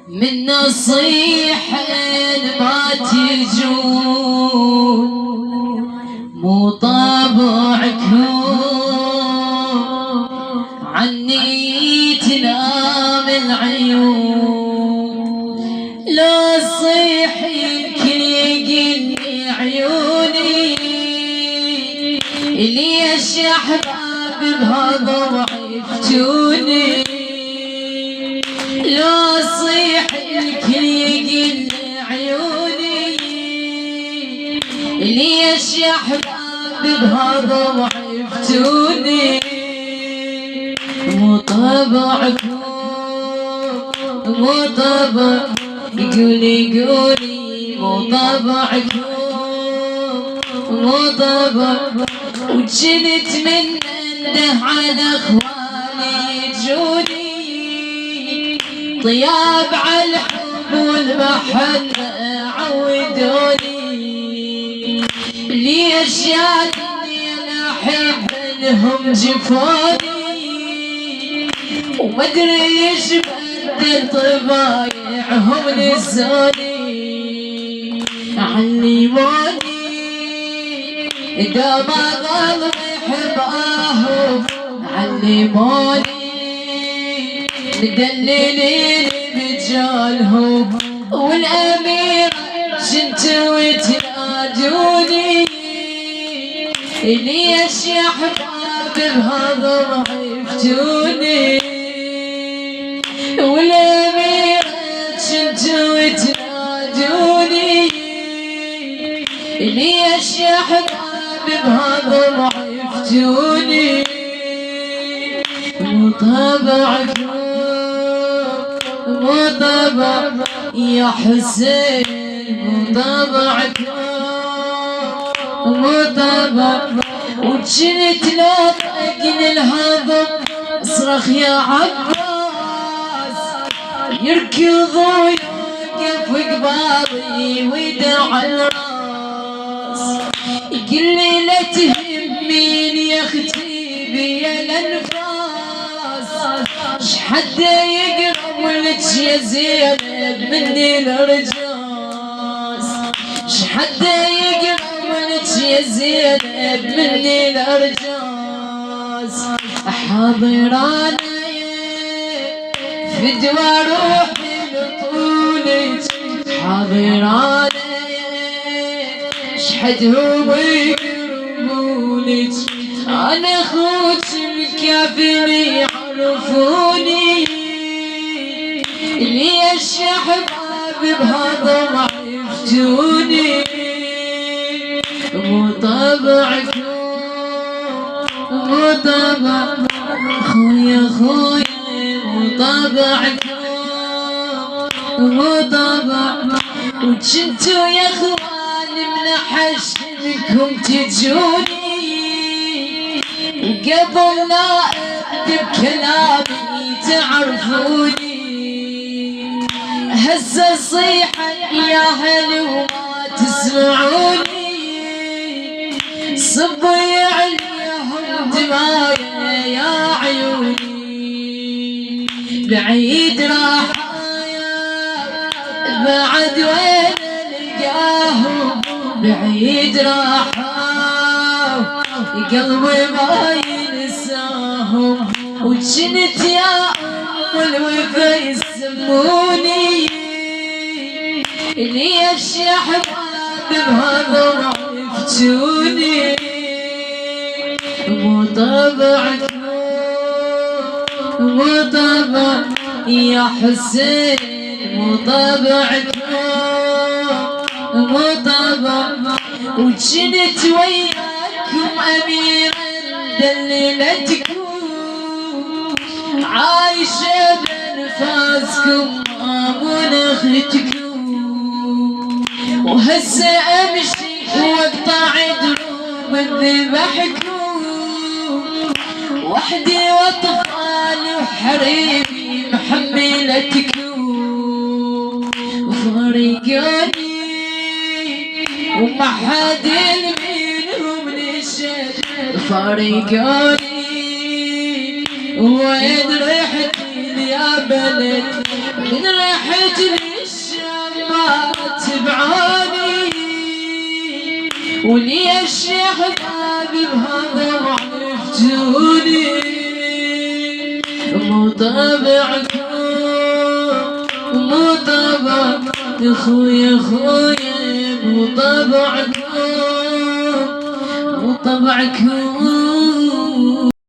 من نصيحة ما تجون، مو طبعكم عني تنام العيون. لو صيح يمكن يقلني عيوني، ليش يا احباب بهالضوع يفتوني؟ لو صيح يمكن يقلني عيوني، ليش يا احباب بهالضوع يفتوني؟ مو طبعكم مو طبع، قولي قولي مو طبعكم مو طبع. وجنت من عنده على اخواني يجوني، طياب على الحب والمحنة عودوني. ليش يا دنيا انا احب انهم جفوني، وما ادري ايش بدل طبايعهم نسوني. علموني اذا ما قلبي حباهم، علموني مدللين بجالهم، والاميرة شنتوا تنادوني. ليش يا احباب بهالضوع يفتوني؟ والاميرة شنتوا تنادوني. ليش يا احباب بهالضوع يفتوني؟ مو طبعكم مو طبع يا حسين، مو طبعكم مو طبع. وجنت لو طقني الهضم اصرخ يا عباس، يركض ويوقف قبالي ويدع الراس. يقول لي لا تهميني يا اختي بيا الانفاس، شحد يقرب لك يا زينب مني الارجاس، شحد يقرب لك يا زينب مني الارجاس. حاضراني فدوى روحي لطولك، حاضراني شحدهم يقربونك. انا اخوك الكافر يعرفوني. ليش يا احباب بهالضوع يفتوني؟ مو طبعكم مو طبع خويا خويا، مو طبعكم مو طبع. وجنتوا يا اخوان من حشمكم تجوني، وقبل لا اكتب كلامي تعرفوني. هسه صيحة يا هل وما تسمعوني، صبي عليهم دمايا يا عيوني. بعيد راحايا بعد وين القاهم، بعيد راحوا قلبي ما ينساهم. وجنت يا ام الوفا يسموني. ليش يا احباب بهالضوع يفتوني؟ مو طبعكم مو طبع يا حسين، مو طبعكم مو طبع. وجنت وياكم اميرة دللتكم، عايشة بانفاسكم مامون اختكم. وهسه امشي واقطع دروب ذبحكم، وحدي واطفال وحريمي محملتكم. وفرقوني وما حد منهم نشد، فرقوني ويدري بلد من رحت للشام ما تبعوني وليش يا احباب بهذا ما عرفتوني مو طبعكم مو طبع اخويا مو طبعكم مو طبعكم